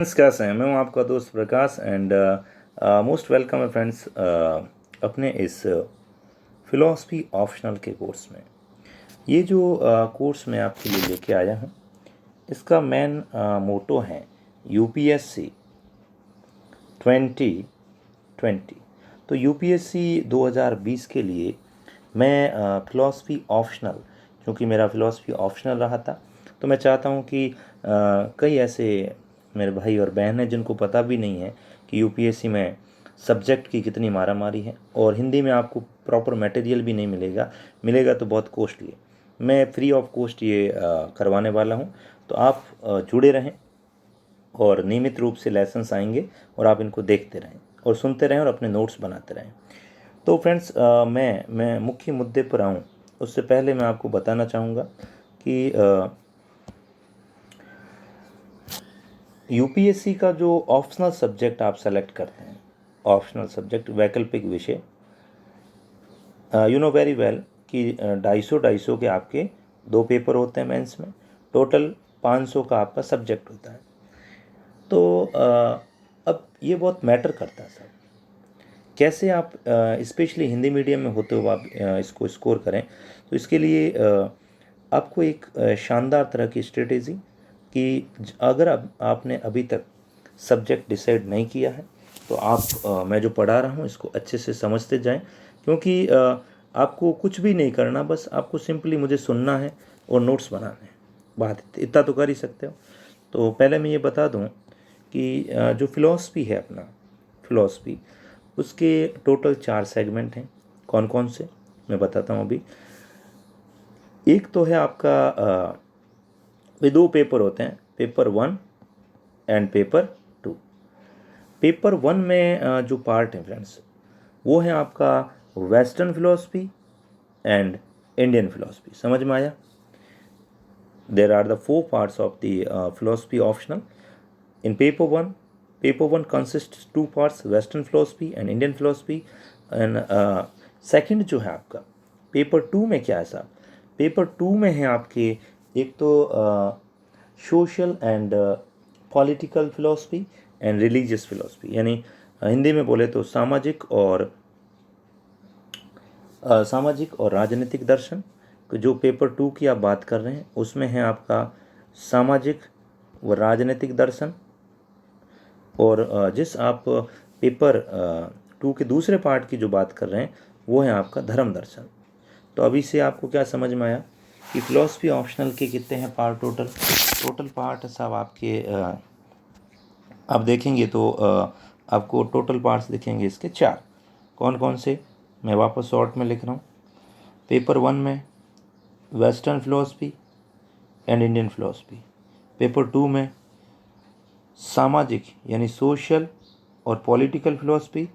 Friends, कैसे हैं? मैं हूं आपका दोस्त प्रकाश एंड मोस्ट वेलकम है फ्रेंड्स अपने इस फिलॉसफी ऑप्शनल के कोर्स में। ये जो कोर्स मैं आपके लिए लेके आया हूं, इसका मेन मोटो है यूपीएससी 2020। तो यूपीएससी 2020 के लिए मैं फिलॉसफी ऑप्शनल, क्योंकि मेरा फिलॉसफी ऑप्शनल रहा था, तो मैं चाहता हूं कि कई ऐसे मेरे भाई और बहन हैं जिनको पता भी नहीं है कि यूपीएससी में सब्जेक्ट की कितनी मारामारी है, और हिंदी में आपको प्रॉपर मटेरियल भी नहीं मिलेगा, मिलेगा तो बहुत कॉस्टली है। मैं फ्री ऑफ कॉस्ट ये करवाने वाला हूँ, तो आप जुड़े रहें और नियमित रूप से लेसन्स आएंगे और आप इनको देखते रहें और सुनते रहें और अपने नोट्स बनाते रहें। तो फ्रेंड्स, मैं मुख्य मुद्दे पर आऊँ उससे पहले मैं आपको बताना चाहूँगा कि यूपीएससी का जो ऑप्शनल सब्जेक्ट आप सेलेक्ट करते हैं, ऑप्शनल सब्जेक्ट वैकल्पिक विषय, यू नो वेरी वेल कि 250 के आपके 2 पेपर होते हैं मेंस में, टोटल 500 का आपका सब्जेक्ट होता है। तो अब ये बहुत मैटर करता है सर, कैसे आप स्पेशली हिंदी मीडियम में होते हुए आप इसको स्कोर करें। तो इसके लिए आपको एक शानदार तरह की स्ट्रेटेजी कि अगर आपने अभी तक सब्जेक्ट डिसाइड नहीं किया है, तो आप मैं जो पढ़ा रहा हूँ इसको अच्छे से समझते जाएं, क्योंकि आपको कुछ भी नहीं करना, बस आपको सिंपली मुझे सुनना है और नोट्स बनाने हैं। बात इतना तो कर ही सकते हो। तो पहले मैं ये बता दूं कि जो फिलॉसफी है अपना, फिलॉसफी, उसके टोटल 4 सेगमेंट हैं। कौन कौन से मैं बताता हूँ अभी। एक तो है आपका वे 2 पेपर होते हैं, पेपर 1 एंड पेपर 2। पेपर 1 में जो पार्ट है फ्रेंड्स, वो है आपका western philosophy and Indian philosophy. समझ में आया? There are the 4 parts of the philosophy optional in paper 1 consists 2 parts, western philosophy and indian philosophy, and second जो है आपका पेपर 2 में क्या है साहब, पेपर 2 में है आपके एक तो social and political philosophy and religious philosophy, यानी हिंदी में बोले तो सामाजिक और राजनीतिक दर्शन। जो पेपर 2 की आप बात कर रहे हैं उसमें है आपका सामाजिक व राजनीतिक दर्शन, और जिस आप पेपर 2 के दूसरे पार्ट की जो बात कर रहे हैं वो है आपका धर्म दर्शन। तो अभी से आपको क्या समझ में आया कि फिलॉसफी ऑप्शनल के कितने हैं पार्ट? टोटल पार्ट साहब आपके आप देखेंगे तो आपको टोटल पार्ट्स दिखेंगे इसके 4। कौन कौन से, मैं वापस शॉर्ट में लिख रहा हूँ। पेपर 1 में western philosophy and Indian philosophy, paper 2 में सामाजिक यानी सोशल और पॉलिटिकल फिलोसफी,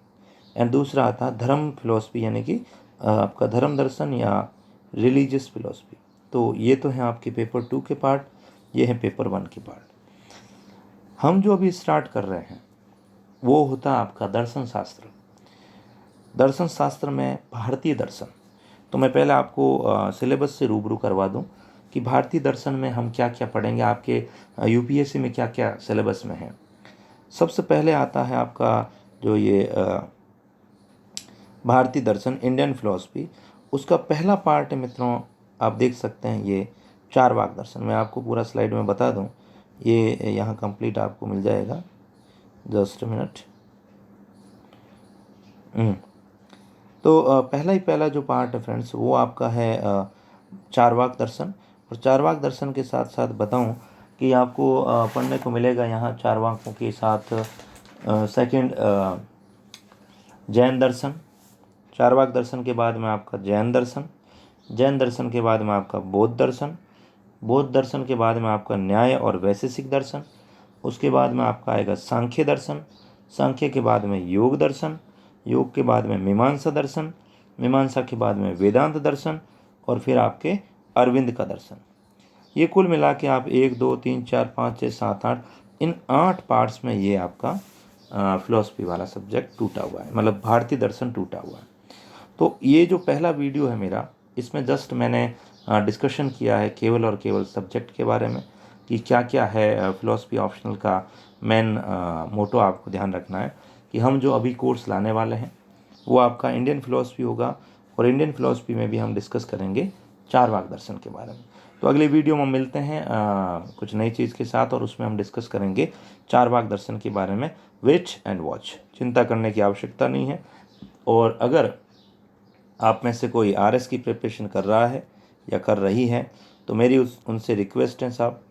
एंड दूसरा आता है धर्म फिलोसफी यानी कि आपका धर्म दर्शन या रिलीजियस फिलोसफी। तो ये तो हैं आपके पेपर 2 के पार्ट, ये है पेपर 1 के पार्ट। हम जो अभी स्टार्ट कर रहे हैं वो होता है आपका दर्शन शास्त्र। दर्शन शास्त्र में भारतीय दर्शन। तो मैं पहले आपको सिलेबस से रूबरू करवा दूं कि भारतीय दर्शन में हम क्या क्या पढ़ेंगे, आपके यूपीएससी में क्या क्या सिलेबस में है। सबसे पहले आता है आपका जो ये भारतीय दर्शन इंडियन फिलोसफी, उसका पहला पार्ट है मित्रों, आप देख सकते हैं ये चारवाक दर्शन। मैं आपको पूरा स्लाइड में बता दूं, ये यहाँ कंप्लीट आपको मिल जाएगा, जस्ट मिनट। तो पहला जो पार्ट है फ्रेंड्स वो आपका है चारवाक दर्शन। और चारवाक दर्शन के साथ साथ बताऊं कि आपको पढ़ने को मिलेगा यहाँ चारवाकों के साथ सेकंड जैन दर्शन। चारवाक दर्शन के बाद में आपका जैन दर्शन, जैन दर्शन के बाद में आपका बौद्ध दर्शन, बौद्ध दर्शन के बाद में आपका न्याय और वैशेषिक दर्शन, उसके बाद में आपका आएगा सांख्य दर्शन, सांख्य के बाद में योग दर्शन, योग के बाद में मीमांसा दर्शन, मीमांसा के बाद में वेदांत दर्शन, और फिर आपके अरविंद का दर्शन। ये कुल मिला के आप 1 2 3 4 5 6 7 8 इन 8 पार्ट्स में ये आपका फिलॉसफी वाला सब्जेक्ट टूटा हुआ है, मतलब भारतीय दर्शन टूटा हुआ है। तो ये जो पहला वीडियो है मेरा, इसमें जस्ट मैंने डिस्कशन किया है केवल और केवल सब्जेक्ट के बारे में कि क्या क्या है फिलॉसफी ऑप्शनल का मेन मोटो आपको ध्यान रखना है कि हम जो अभी कोर्स लाने वाले हैं वो आपका इंडियन फिलॉसफी होगा, और इंडियन फिलॉसफी में भी हम डिस्कस करेंगे चारवाक दर्शन के बारे में। तो अगले वीडियो में मिलते हैं कुछ नई चीज़ के साथ, और उसमें हम डिस्कस करेंगे चारवाक दर्शन के बारे में। वेट एंड वॉच, चिंता करने की आवश्यकता नहीं है। और अगर आप में से कोई आरएस की प्रिपरेशन कर रहा है या कर रही है तो मेरी उनसे रिक्वेस्ट है साहब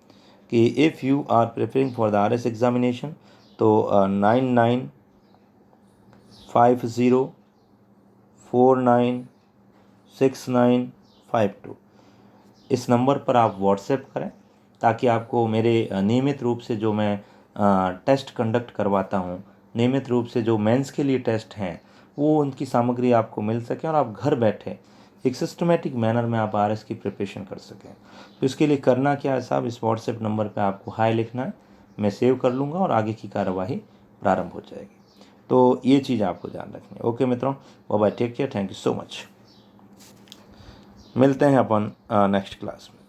कि if you are preparing for the RS examination तो 9950496952 इस नंबर पर आप व्हाट्सएप करें, ताकि आपको मेरे नियमित रूप से जो मैं टेस्ट कंडक्ट करवाता हूँ, नियमित रूप से जो मेंस के लिए टेस्ट हैं, वो उनकी सामग्री आपको मिल सके और आप घर बैठे एक सिस्टमेटिक मैनर में आप आरएस की प्रिपरेशन कर सकें। तो इसके लिए करना क्या है साहब, इस व्हाट्सएप नंबर पे आपको हाय लिखना है, मैं सेव कर लूँगा और आगे की कार्यवाही प्रारंभ हो जाएगी। तो ये चीज़ आपको ध्यान रखनी है। ओके मित्रों, bye bye, take care, thank you so much. मिलते हैं अपन नेक्स्ट क्लास में।